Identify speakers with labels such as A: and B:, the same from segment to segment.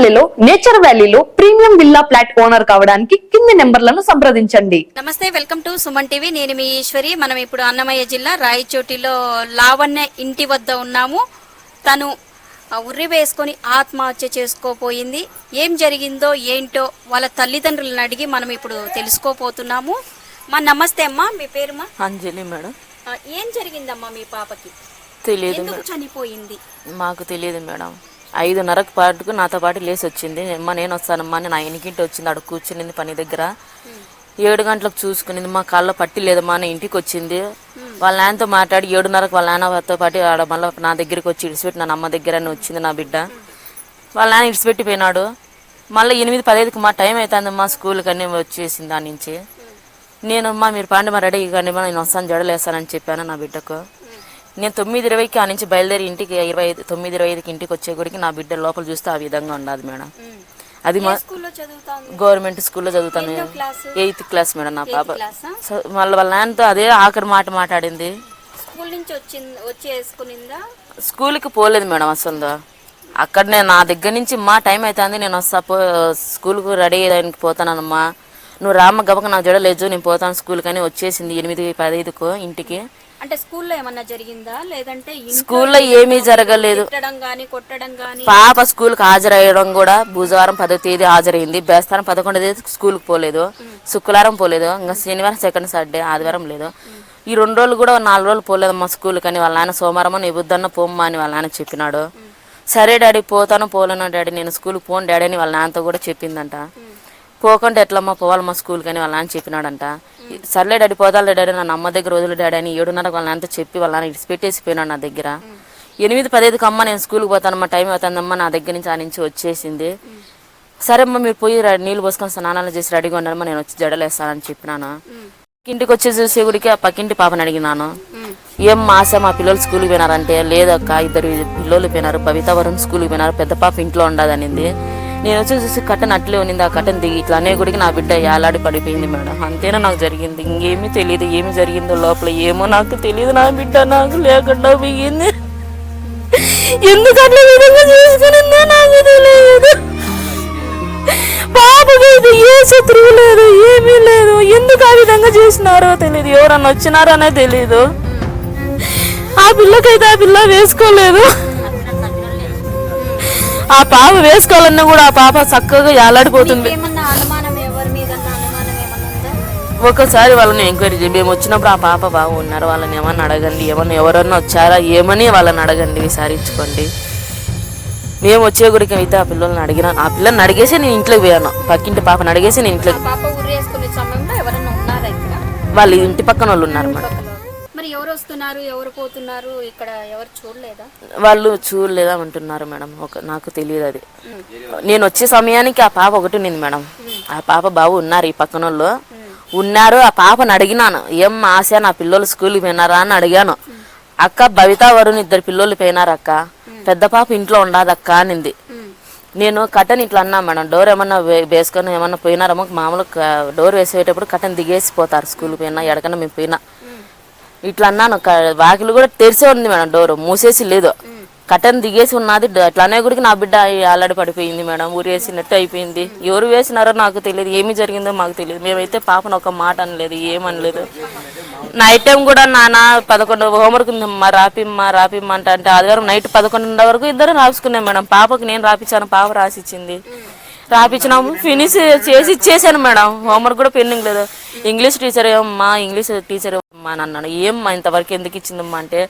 A: చింతపల్లిలో nature వ్యాలీలో premium villa flat owner కావడానికి కింది నెంబర్లను సంప్రదించండి.
B: నమస్తే, వెల్కమ్ టు సుమన్ టీవీ. నేను మీ ఈశ్వరి. మనం ఇప్పుడు అన్నమయ్య జిల్లా రాయచోటిలో లావణ్య ఇంటి వద్ద ఉన్నాము. తను ఉర్రి వేసుకొని ఆత్మహత్య చేసుకోపోయింది. ఏం జరిగిందో ఏంటో వాళ్ళ తల్లిదండ్రులను అడిగి మనం ఇప్పుడు తెలుసుకోపోతున్నాము. నమస్తే అమ్మా, మీ పేరుమా?
C: అంజలి మేడం.
B: ఏం జరిగిందమ్మా మీ పాపకి?
C: తెలియదు,
B: ఎందుకు చనిపోయింది?
C: మాకు తెలియదు మేడం. 5:30 పాటుకు నాతో పాటు లేచి వచ్చింది. నేను వస్తానమ్మా, నేను 9కి వచ్చింది. అక్కడ కూర్చునింది పని దగ్గర. 7 గంటలకు చూసుకునింది. మా కాళ్ళ పట్టి లేదమ్మా అని ఇంటికి వచ్చింది. వాళ్ళ నాన్నతో మాట్లాడి 7:30కు వాళ్ళ నాన్నతో పాటు ఆడ మళ్ళీ నా దగ్గరికి వచ్చి ఇడిచిపెట్టి నా అమ్మ దగ్గర వచ్చింది నా బిడ్డ. వాళ్ళ నాన్న ఇడిచిపెట్టిపోయినాడు. మళ్ళీ 8:15కి మా టైం అవుతుందమ్మా స్కూల్కి అన్నీ వచ్చేసింది. దాని నుంచి నేనమ్మా మీరు పాండి మా రెడీ కానీ నేను వస్తాను, జడలేస్తానని చెప్పాను నా బిడ్డకు. నేను 9:20కి ఆ నుంచి బయలుదేరి ఇంటికి 9:25కి ఇంటికి వచ్చే గుడికి నా బిడ్డ లోపల చూస్తే ఆ విధంగా ఉండదు మేడం. అది మా గవర్నమెంట్ స్కూల్లో చదువుతాను, 8th క్లాస్ మేడం నా పాప. మళ్ళీ వాళ్ళ నాన్నతో అదే ఆఖరి మాట మాట్లాడింది. స్కూల్కి పోలేదు మేడం అసలు. అక్కడనే నా దగ్గర నుంచి మా టైం అవుతుంది, నేను వస్తా స్కూల్కు రెడీ అయ్యడానికి పోతానమ్మా, నువ్వు రామ్మ గబక నా జడ లేదు నేను పోతాను స్కూల్కి అని వచ్చేసింది 8:15కు ఇంటికి.
B: అంటే స్కూల్లో ఏమన్నా జరిగిందా లేదంటే
C: స్కూల్లో ఏమీ జరగలేదు. పాప స్కూల్కి హాజరయ్యడం కూడా బుధవారం 10వ తేదీ హాజరైంది. బేస్తారం 11వ తేదీ స్కూల్కి పోలేదు, శుక్రవారం పోలేదు, ఇంకా శనివారం సెకండ్ సాటర్డే ఆదివారం లేదు. ఈ 2 రోజులు కూడా 4 రోజులు పోలేదమ్మా స్కూల్కి అని వాళ్ళ ఆయన సోమవారం నీ బుద్ధన్న పోమ్మా అని వాళ్ళ ఆయన చెప్పినాడు. సరే డాడీ పోతాను, పోలేను డాడీ నేను స్కూల్కి పోను డాడీ అని వాళ్ళ నాన్నతో కూడా చెప్పిందంట. పోకుండా ఎట్లమ్మా పోవాలమ్మా స్కూల్కి అని వాళ్ళ నాన్న చెప్పినాడంట. సర్లే డాడీ పోదాలే డాడీ నన్ను అమ్మ దగ్గర వదిలే డాడీ అని 7:30 వాళ్ళ నాన్నతో చెప్పి వాళ్ళ నాన్న ఇడిచిపెట్టేసిపోయినాడు నా దగ్గర. 8:15కి అమ్మ నేను స్కూల్కి పోతానమ్మా టైం అవుతుందమ్మా నా దగ్గర నుంచి ఆ నుంచి వచ్చేసింది. సరే అమ్మ మీరు పోయి నీళ్ళు పోసుకొని స్నానాలు చేసి రెడీగా ఉన్నారమ్మా నేను వచ్చి జడలేస్తానని చెప్పినాను. ఇంటికి వచ్చి చూసే గుడికి ఆ పక్కింటి పాపని అడిగినాను, ఏం ఆశ మా పిల్లలు స్కూల్కి పోయినారంటే లేదక్క 2 పిల్లలు పోయినారు, భవిత వరుణ్ స్కూల్కి పోయినారు, పెద్ద పాప ఇంట్లో ఉండదనింది. నేను వచ్చి చూసి కట్టన్ అట్లే ఉన్నింది. ఆ కట్టన్ దిగి ఇట్లా అనే గుడికి నా బిడ్డ ఏలాడి పడిపోయింది మేడం. అంతేనా నాకు జరిగింది, ఇంకేమీ తెలియదు. ఏమి జరిగిందో లోపల ఏమో నాకు తెలియదు. నా బిడ్డ నాకు లేకుండా పోయింది. ఎందుకు అట్లా విధంగా చేసుకునిందో నాకు తెలియదు. పాపకి ఏ శత్రువు లేదు, ఏమీ లేదు. ఎందుకు ఆ విధంగా చేసినారో తెలియదు, ఎవరన్నా వచ్చినారో అనే తెలియదు. ఆ పిల్లకైతే ఆ పిల్ల వేసుకోలేదు. ఆ పాప వేసుకోవాలన్నా కూడా ఆ పాప చక్కగా ఏలాడిపోతుంది. ఒకసారి వాళ్ళని ఎంక్వైరీ చేయండి. మేము వచ్చినప్పుడు ఆ పాప బాగున్నారు, వాళ్ళని ఏమన్నా అడగండి, ఎవరన్నా వచ్చారా ఏమని వాళ్ళని అడగండి, విచారించుకోండి. మేము వచ్చే గురికి అయితే ఆ పిల్లల్ని అడిగినా, ఆ పిల్లల్ని అడిగేసి నేను ఇంట్లోకి పోయాను. పక్కింటి పాపని అడిగేసి నేను ఇంట్లోకి. వాళ్ళు ఇంటి పక్కన వాళ్ళు ఉన్నారు మేడం.
B: ఎవరు వస్తున్నారు ఎవరు పోతున్నారు ఇక్కడ ఎవరు చూడలేదా?
C: వాళ్ళు చూడలేదా అంటున్నారు మేడం. నాకు తెలియదు అది. నేను వచ్చే సమయానికి ఆ పాప ఒకటి ఉన్నింది మేడం. ఆ పాప బాబు ఉన్నారు, ఈ పక్కన వాళ్ళు ఉన్నారు. ఆ పాపను అడిగినాను, ఏం ఆశ నా పిల్లలు స్కూల్కి పోయినారా అని అడిగాను. అక్క భవిత వరుణ్ 2 పిల్లలు పోయినారు అక్క, పెద్ద పాప ఇంట్లో ఉండదక్క అనింది. నేను కటన్ ఇట్లా అన్నా మేడం, డోర్ ఏమన్నా వేసుకొని ఏమన్నా పోయినారేమో, మామూలుగా డోర్ వేసేటప్పుడు కటన్ దిగేసి పోతారు స్కూల్కి పోయినా ఎడకన్నా మేము పోయినా ఇట్లా అన్నాను. వాకిలు కూడా తెరిసే ఉంది మేడం, డోర్ మూసేసి లేదు, కటన్ దిగేసి ఉన్నది. అట్లానే గుడికి నా బిడ్డ ఆల్రెడీ పడిపోయింది మేడం, ఊరేసినట్టు అయిపోయింది. ఎవరు వేసినారో నాకు తెలియదు, ఏమి జరిగిందో మాకు తెలియదు. మేమైతే పాపను ఒక మాట అనలేదు, ఏమనలేదు. నైట్ టైం కూడా నాన్న 11 హోంవర్క్ ఉందమ్మా రాపిమ్మ అంటే ఆదివారం నైట్ 11 వరకు ఇద్దరు రాసుకున్నాం మేడం. పాపకు నేను రాపించాను, పాప రాసిచ్చింది. రాపించినాము, ఫినిష్ చేసి ఇచ్చేసాను మేడం. హోంవర్క్ కూడా పెండింగ్ లేదు. ఇంగ్లీష్ టీచర్ ఏమమ్మా, ఇంగ్లీష్ టీచర్ ఏమమ్మా అని అన్నాను. ఏమ్మా ఇంతవరకు ఎందుకు ఇచ్చిందమ్మా అంటే,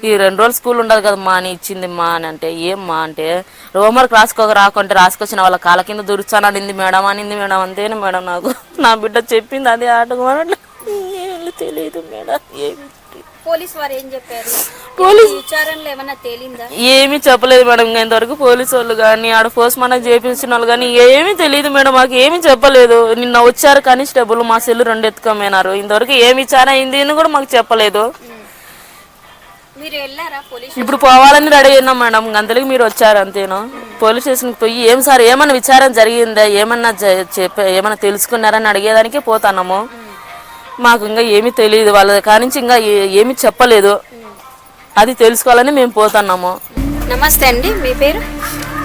C: ఈ 2 రోజులు స్కూల్ ఉండదు కదమ్మా అని ఇచ్చిందమ్మా అని అంటే, ఏమ్మా అంటే హోంవర్క్ రాకుంటే రాసుకొచ్చిన వాళ్ళ కాళ్ళ కింద దుర్చాననింది మేడం అనింది మేడం. అంతేనా మేడం, నాకు నా బిడ్డ చెప్పింది అదే ఆటకు అన్నట్లు. ఏమి తెలియదు మేడం.
B: పోలీస్ వారు ఏం చెప్పారు? విచారణలో ఏమన్నా తేలిందా? ఏమీ
C: చెప్పలేదు మేడం. ఇంతవరకు పోలీసు వాళ్ళు కానీ ఆడ పోస్ట్ మార్టం చేయించిన వాళ్ళు కానీ ఏమీ తెలియదు మేడం, మాకు ఏమీ చెప్పలేదు. నిన్న వచ్చారు కానిస్టేబుల్, మా సెల్లు 2 ఎత్తుకోమన్నారు. ఇంతవరకు ఏమి విచారణ అయింది అని కూడా మాకు చెప్పలేదు. ఇప్పుడు పోవాలని రెడీ అయినాం మేడం, గంతలకి మీరు వచ్చారు అంతేనా. పోలీస్ స్టేషన్కి పోయి ఏం సార్ ఏమన్నా విచారణ జరిగిందా, ఏమన్నా తెలుసుకున్నారని అడిగేదానికే పోతున్నాము. మాకు ఇంకా ఏమీ తెలియదు, వాళ్ళ కానించి ఇంకా ఏమీ చెప్పలేదు. అది తెలుసుకోవాలని మేము పోతున్నాము.
B: నమస్తే అండి, మీ పేరు?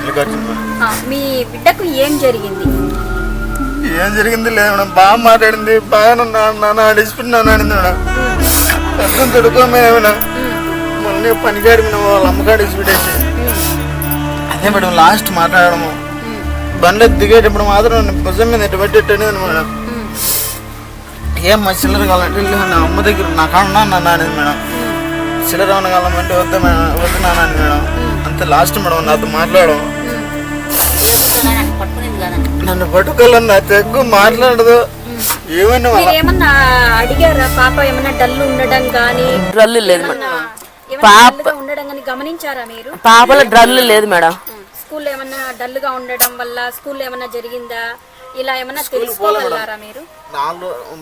D: మల్లికార్జున మేడం.
B: మీ బిడ్డకు ఏం జరిగింది?
D: ఏం జరిగింది లేదు మేడం, బాగా మాట్లాడింది, బాగా నాన్న అడిచిపెట్టినాను అనింది మేడం. అర్థం తొడుకోమే మేడం, మళ్ళీ పనికాడి మేడం వాళ్ళ అమ్మకాడి ఇచ్చిపెట్టేసి అదే మేడం లాస్ట్ మాట్లాడము. బండ్లో దిగేటప్పుడు మాత్రం నన్ను భుజం మీద ఎట్టు పెట్టేట్టనేది మేడం. ఏం మా చిల్లర కావాలంటే నా అమ్మ దగ్గర నా కాడున్నా నన్ను అనేది మేడం. చిల్లర ఏమన్నా కావాలంటే వద్దు మేడం, వద్దు నాన్న అని మేడం. అంతే లాస్ట్ మేడం నాతో మాట్లాడడం. నన్ను పట్టుకోవాలని నా తెగ్గు మాట్లాడదు. ఏమైనా
B: ఏమన్నా అడిగారా? పాప ఏమన్నా డల్ ఉండడం కానీ
C: డ్రల్లు లేదు మేడం.
B: ఉండడం కానీ గమనించారా మీరు?
C: పాపలో డ్రల్లు లేదు మేడం.
B: స్కూల్లో ఏమన్నా డల్ గా ఉండడం వల్ల స్కూల్లో ఏమన్నా జరిగిందా? ఇలా ఏమన్నా తెలుసుకోగలరా మీరు?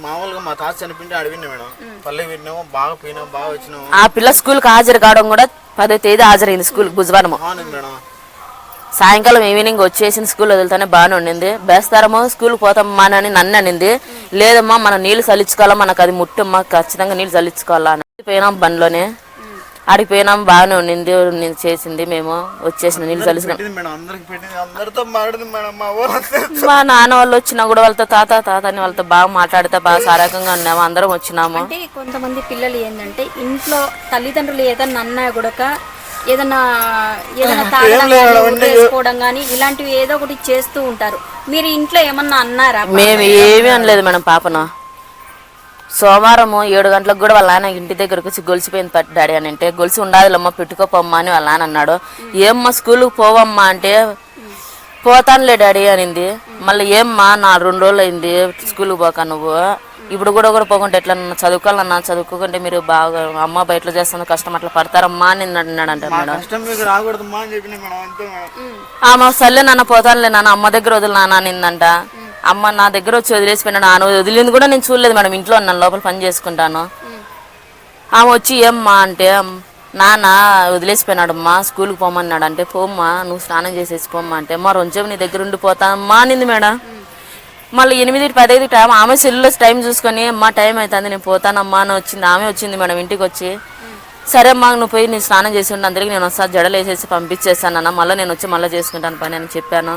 D: మామూలుగా మా తాత చనిపోయింటే అడిగింది మేడం. పల్లె విన్నాము, బాగా పోయినాము, బాగా వచ్చినాము.
C: ఆ పిల్ల స్కూల్కి హాజరు కావడం కూడా 10వ తేదీ హాజరైంది స్కూల్ బుధవారము.
D: మేడం
C: సాయంకాలం ఈవినింగ్ వచ్చేసింది. స్కూల్ వదులుతానే బాగానే ఉండింది. బేస్తారమ్మా స్కూల్కి పోతామ్మా అని నన్ను అనింది. లేదమ్మా మనం నీళ్ళు చల్లించుకోవాలా, మనకు అది ముట్టమ్మా, ఖచ్చితంగా నీళ్ళు చల్లించుకోవాలా అని పోయినాం. బండ్లోనే ఆడిపోయినాం, బాగానే ఉండింది. నేను చేసింది మేము వచ్చేసిన నీళ్ళు చల్లించుకున్నాం. మా నాన్న వాళ్ళు వచ్చినా కూడా వాళ్ళతో తాత అని వాళ్ళతో బాగా మాట్లాడితే బాగా సారకంగా ఉన్నాము. అందరం వచ్చినాము.
B: అంటే కొంతమంది పిల్లలు ఏంటంటే ఇంట్లో తల్లిదండ్రులు ఏదన్నా అన్నా కూడా ఏదన్నా చేసుకోవడం కానీ ఇలాంటివి ఏదో ఒకటి చేస్తూ ఉంటారు. మీరు ఇంట్లో ఏమన్నా అన్నారా?
C: మేము ఏమీ అనలేదు మేడం. పాపను సోమవారం 7 గంటలకు కూడా వాళ్ళ ఆయన ఇంటి దగ్గరకు వచ్చి గొలిసిపోయింది డాడీ అని అంటే, గొలిసి ఉండాదిలమ్మా పెట్టుకోపోమ్మా అని వాళ్ళ ఆయన అన్నాడు. ఏమ్మా స్కూల్కి పోవమ్మా అంటే పోతానులే డాడీ అనింది. మళ్ళీ ఏమ్మా నా 2 రోజులు అయింది స్కూల్కి పోక, నువ్వు ఇప్పుడు కూడా పోకుంటే ఎట్లా చదువుకోవాలన్నా, చదువుకోకుంటే మీరు బాగా అమ్మ బయటలో చేస్తుంది కష్టం అట్లా పడతారమ్మా అని అన్నాడంట మేడం. ఆమె సర్లే నాన్న పోతానులే నాన్న అమ్మ దగ్గర వదిలి నాన్న అనిందంట. అమ్మ నా దగ్గర వచ్చి వదిలేసిపోయినా, ఆమె వదిలింది కూడా నేను చూడలేదు మేడం. ఇంట్లో ఉన్నాను, లోపల పని చేసుకుంటాను. ఆమె వచ్చి ఏమ్మా అంటే నాన్న వదిలేసిపోయినాడమ్మా స్కూల్కి పోమన్నాడు అంటే, పోమ్మా నువ్వు స్నానం చేసేసి పోమ్మా అంటే, మా రోజు నీ దగ్గర ఉండిపోతానమ్మా అనింది మేడం. మళ్ళీ 8:15 టైం ఆమె సెల్లులో టైం చూసుకొని అమ్మా టైం అవుతుంది నేను పోతానమ్మా అని వచ్చింది. ఆమె వచ్చింది మేడం ఇంటికి వచ్చి. సరే అమ్మా నువ్వు పోయి నేను స్నానం చేసి ఉండి అందరికి నేను ఒకసారి జడలు వేసేసి పంపించేస్తాను అన్న, మళ్ళీ నేను వచ్చి మళ్ళీ చేసుకుంటాను పని అని చెప్పాను.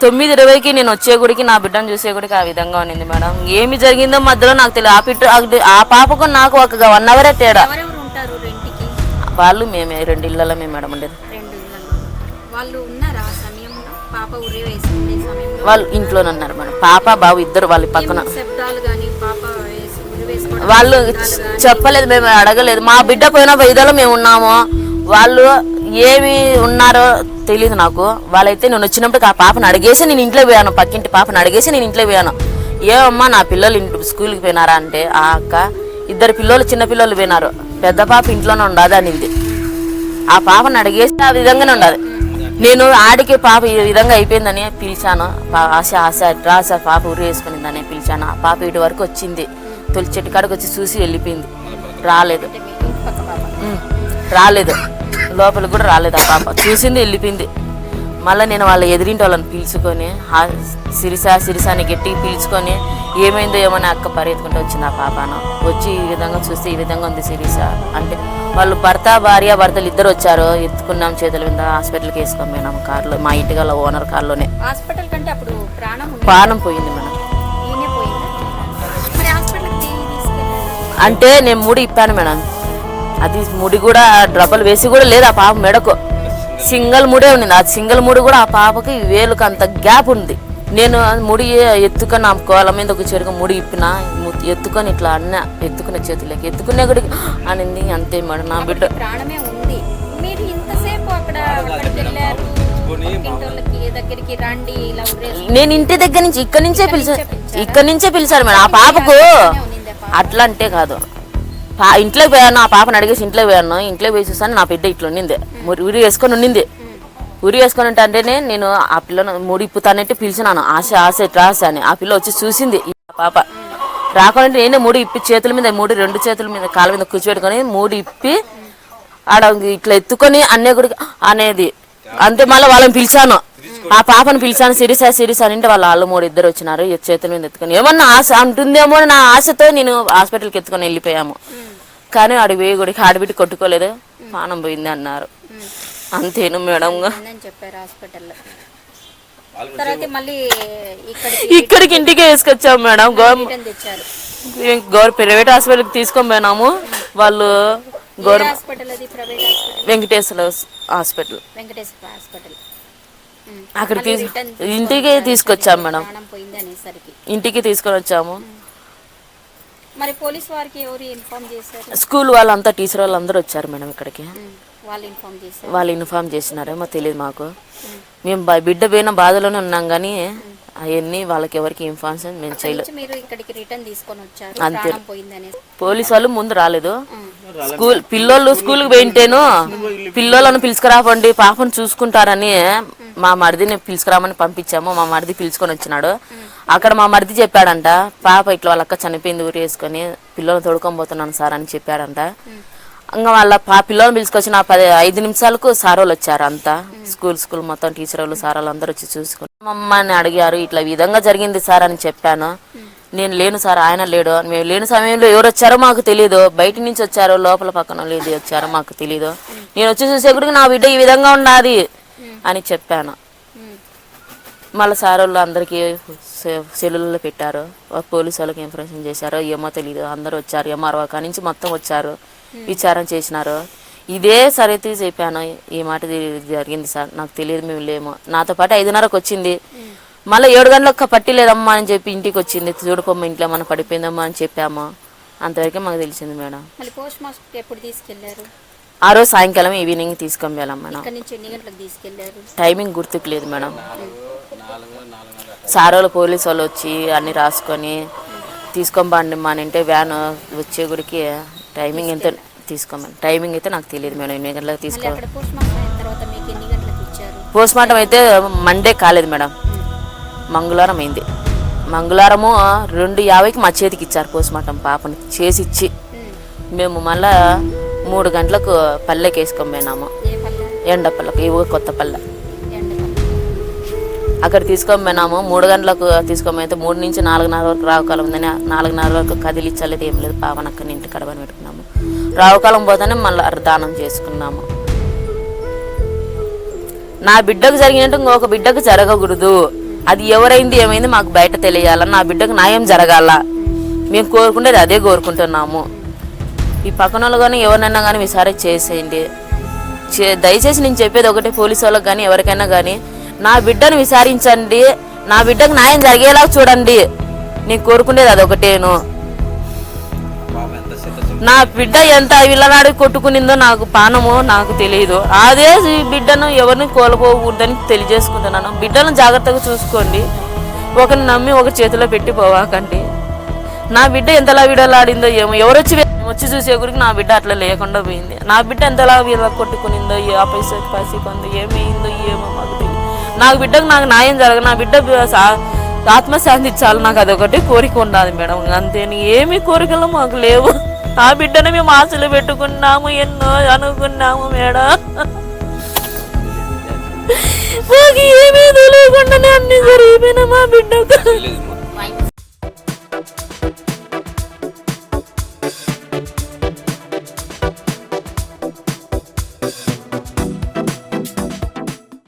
C: 9:20కి నేను వచ్చే గుడికి నా బిడ్డను చూసే గుడికి ఆ విధంగా ఉన్నింది మేడం. ఏమి జరిగిందో మధ్యలో నాకు తెలియదు. ఆ పాపకు నాకు ఒక 1 అవరే తేడా. వాళ్ళు మేమే 2 ఇళ్ళలో మేము మేడం ఉండేది. వాళ్ళు ఇంట్లోనే ఉన్నారు మేడం. పాప బాబు ఇద్దరు వాళ్ళ పక్కన. వాళ్ళు చెప్పలేదు, మేము అడగలేదు. మా బిడ్డ పోయిన 5 మేము ఉన్నాము. వాళ్ళు ఏమి ఉన్నారో తెలియదు నాకు. వాళ్ళైతే నేను వచ్చినప్పుడు ఆ పాపను అడిగేసి నేను ఇంట్లో పోయాను. పక్కింటి పాపను అడిగేసి నేను ఇంట్లో పోయాను. ఏమమ్మా నా పిల్లలు స్కూల్కి పోయినారా అంటే, ఆ అక్క 2 పిల్లలు చిన్న పిల్లలు పోయినారు, పెద్ద పాప ఇంట్లోనే ఉండదు అనింది. ఆ పాపను అడిగేసి ఆ విధంగానే ఉండదు. నేను ఆడికి పాప ఈ విధంగా అయిపోయిందని పిలిచాను. ఆశ రాస పాప ఊరు వేసుకునిందని పిలిచాను. ఆ పాప ఇటు వరకు వచ్చింది, తొలి చెట్టు కాడికి వచ్చి చూసి వెళ్ళిపోయింది. రాలేదు లోపలికి కూడా రాలేదు. ఆ పాప చూసింది వెళ్ళిపోయింది. మళ్ళీ నేను వాళ్ళ ఎదిరింటి వాళ్ళని పిలుచుకొని సిరిసాని గట్టికి పిలుచుకొని ఏమైందో ఏమని అక్క పరిగెత్తుకుంటూ వచ్చింది. ఆ పాపను వచ్చి ఈ విధంగా చూస్తే ఈ విధంగా ఉంది సిరిస అంటే, వాళ్ళు భర్తలు 2 వచ్చారు. ఎత్తుకున్నాం చేతుల మీద హాస్పిటల్కి వేసుకొని పోయినాము కార్లో, మా ఇంటి గల ఓనర్ కార్లోనే. ప్రాణం పోయింది మేడం. అంటే నేను ముడి ఇప్పాను మేడం. అది ముడి కూడా డ్రబ్బలు వేసి కూడా లేదు ఆ పాప మెడకు. సింగిల్ ముడే ఉండింది. ఆ సింగిల్ ముడి కూడా ఆ పాపకి వేలుకు అంత గ్యాప్ ఉంది. నేను ముడి ఎత్తుకొని ఆ కోల మీద ఒక చెరుకు ముడి ఇప్పిన, ఎత్తుకొని ఇట్లా అన్న, ఎత్తుకునే చేతులకి ఎత్తుకునే గుడికి అనింది. అంతే మేడం నా బిడ్డ. నేను ఇంటి దగ్గర నుంచి ఇక్కడి నుంచే పిలిచారు మేడం. ఆ పాపకు అట్లా అంటే కాదు, ఇంట్లోకి పోయాను. ఆ పాపను అడిగేసి ఇంట్లోకి పోయాను. ఇంట్లోకి పోయి చూసాను నా బిడ్డ ఇట్లా ఉండింది, ఉరి వేసుకొని ఉండింది. ఉరి వేసుకొని ఉంటే నేను ఆ పిల్లను ముడి ఇప్పుతానంటే పిలిచినాను. ఆశ రాస అని. ఆ పిల్ల వచ్చి చూసింది. పాప రాకుండా నేనే ముడి ఇప్పి చేతుల మీద 2 చేతుల మీద కాళ్ళ మీద కూర్చోబెట్టుకొని ముడి ఇప్పి ఆడ ఇట్లా ఎత్తుకొని అన్నే గుడికి అనేది. అంతే మళ్ళీ వాళ్ళని పిలిచాను. ఆ పాపను పిలిచాను. సిరిసా అంటే వాళ్ళ 3 వచ్చినారు చేతుల మీద ఎత్తుకొని. ఏమన్నా ఆశ ఉంటుందేమో నా ఆశతో నేను హాస్పిటల్కి ఎత్తుకొని వెళ్ళిపోయాము. కానీ ఆడి పోయి గుడికి ఆడబిట్టి కొట్టుకోలేదు, ప్రాణం పోయింది అన్నారు. అంతేను మేడం
B: అని చెప్పారు హాస్పిటల్లో. తర్వాత మళ్ళీ
C: ఇక్కడికి ఇంటికి వేసుకొచ్చాము మేడం.
B: రిటర్న్ తెచ్చారు.
C: ప్రైవేట్ హాస్పిటల్కి తీసుకొని పోయినాము. వాళ్ళు
B: హాస్పిటల్ అది private hospital
C: Venkateswara hospital.
B: Venkateswara hospital.
C: అక్కడికి ఇంటికి తీసుకొచ్చాము మేడం.
B: ప్రాణం పోయింది అనేసరికి
C: ఇంటికి తీసుకొని వచ్చాము.
B: మరి పోలీస్ వారికి ఎవరు ఇన్ఫార్మ్ చేశారు?
C: స్కూల్ వాళ్ళంతా టీచర్ వాళ్ళందరూ వచ్చారు మేడం ఇక్కడికి.
B: వాళ్ళు
C: ఇన్ఫార్మ్ చేసినారేమో తెలియదు మాకు. మేము బిడ్డ పోయిన బాధలోనే ఉన్నాం కానీ అవన్నీ వాళ్ళకి ఎవరికి ఇన్ఫార్మేషన్ మేము చేయలేదు.
B: మీరు ఇక్కడికి రిటర్న్ తీసుకొని వచ్చారు.
C: అంతే.
B: ప్రాణం పోయిందని
C: పోలీసు వాళ్ళు ముందు రాలేదు. పిల్లోళ్ళు స్కూల్కి పోయింటేను పిల్లోళ్ళను పిలుచుకురాపండి పాపను చూసుకుంటారని మా మరిదిని పిలుచుకురామని పంపించాము. మా మరిది పిలుచుకొని వచ్చినాడు. అక్కడ మా మరిది చెప్పాడంట, పాప ఇట్లా వాళ్ళక్క చనిపోయింది ఊరి వేసుకొని పిల్లలు తోడుకొని పోతున్నాను సార్ అని చెప్పాడంట. ఇంకా వాళ్ళ పిల్లల్ని పిలుచుకొచ్చిన 5 నిమిషాలకు సార్ వాళ్ళు వచ్చారు. అంతా స్కూల్ మొత్తం టీచర్ వాళ్ళు సార్ వాళ్ళు అందరూ వచ్చి చూసుకుని మమ్మల్ని అడిగారు. ఇట్లా విధంగా జరిగింది సార్ అని చెప్పాను. నేను లేను సార్, ఆయన లేడు. మేము లేని సమయంలో ఎవరు వచ్చారో మాకు తెలియదు. బయట నుంచి వచ్చారో లోపల పక్కన లేదు వచ్చారో మాకు తెలియదు. నేను వచ్చి చూసేప్పటికి నా బిడ్డ ఈ విధంగా ఉన్నది అని చెప్పాను. మళ్ళీ సార్ వాళ్ళు అందరికీ సెల్లుల్లో పెట్టారు. పోలీసు వాళ్ళకి ఇన్ఫర్మేషన్ చేశారో ఏమో తెలియదు. అందరూ వచ్చారు. ఎంఆర్ఓ నుంచి మొత్తం వచ్చారు, విచారణ చేసినారు. ఇదే సరైతే చెప్పాను, ఈ మాట జరిగింది సార్, నాకు తెలియదు, మేము లేము. నాతో పాటు 5:30కు వచ్చింది. మళ్ళీ 7 గంటలకు పట్టి లేదమ్మా అని చెప్పి ఇంటికి వచ్చింది. చూడుకోమ్మ ఇంట్లో మనం పడిపోయిందమ్మా అని చెప్పాము. అంతవరకే మాకు తెలిసింది మేడం. ఆ రోజు సాయంకాలం ఈవినింగ్ తీసుకొని వెళ్ళాం మేడం. టైమింగ్ గుర్తుకు లేదు మేడం. సార్ వాళ్ళు పోలీసు వాళ్ళు వచ్చి అన్ని రాసుకొని తీసుకొని పండి మా అంటే వ్యాన్ వచ్చే గుడికి టైమింగ్ ఎంత తీసుకోమని టైమింగ్ అయితే నాకు తెలియదు మేడం. 8 గంటలకు తీసుకోవాలి. పోస్ట్ మార్టం అయితే మండే కాలేదు మేడం, మంగళవారం అయింది. మంగళవారము 2:50కి మా చేతికి ఇచ్చారు పోస్ట్ మార్టం పాపని చేసి ఇచ్చి. మేము మళ్ళా 3 గంటలకు పల్లెకి వేసుకొని పోయినాము. ఎండపల్లెకి ఇవ్వ కొత్త పల్లె అక్కడ తీసుకొని పోయినాము. 3 గంటలకు తీసుకొని పోయితే 3 నుంచి 4:30 వరకు రావుకాలం ఉందని 4:30 వరకు కదిలిచ్చలేదు, ఏం లేదు. పాపని అక్కడ ఇంటి కడవని పెట్టుకున్నాము. రావుకాలం పోతేనే మళ్ళీ దానం చేసుకున్నాము. నా బిడ్డకు జరిగినట్టు ఇంకొక బిడ్డకు జరగకూడదు. అది ఎవరైంది ఏమైంది మాకు బయట తెలియాల. నా బిడ్డకు న్యాయం జరగాల. మేము కోరుకునేది అదే కోరుకుంటున్నాము. ఈ పక్కన వాళ్ళు కానీ ఎవరినైనా కానీ విచారణ చేసేయండి. దయచేసి నేను చెప్పేది ఒకటే, పోలీసు వాళ్ళకి కానీ ఎవరికైనా కానీ నా బిడ్డను విచారించండి, నా బిడ్డకు న్యాయం జరిగేలా చూడండి. నేను కోరుకునేది అదొకటేను. నా బిడ్డ ఎంత విల్లనాడి కొట్టుకునిందో నాకు పానమో నాకు తెలియదు. అదే బిడ్డను ఎవరిని కోల్పోకూడదని తెలియజేసుకుంటున్నాను. బిడ్డను జాగ్రత్తగా చూసుకోండి. ఒకరిని నమ్మి ఒక చేతిలో పెట్టి పోవాకండి. నా బిడ్డ ఎంతలా విడలాడిందో ఏమో, ఎవరు వచ్చి చూసే గురికి నా బిడ్డ అట్లా లేకుండా పోయింది. నా బిడ్డ ఎంతలా కొట్టుకునిందో, ఆ పైసకి కొందో ఏమైందో ఏమో మాకు తెలియదు. నాకు బిడ్డకు నాకు న్యాయం జరగ, నా బిడ్డ ఆత్మశాంతి చాలు, నాకు అదొకటి కోరిక ఉండాలి మేడం. అంతేని ఏమి కోరికలు మాకు లేవు. ఆ బిడ్డను మేము ఆశలు పెట్టుకున్నాము, ఎన్నో అనుకున్నాము మేడం. మాకు ఏమీ తెలియకుండానే అన్ని జరిగిపోయినా మా బిడ్డకు.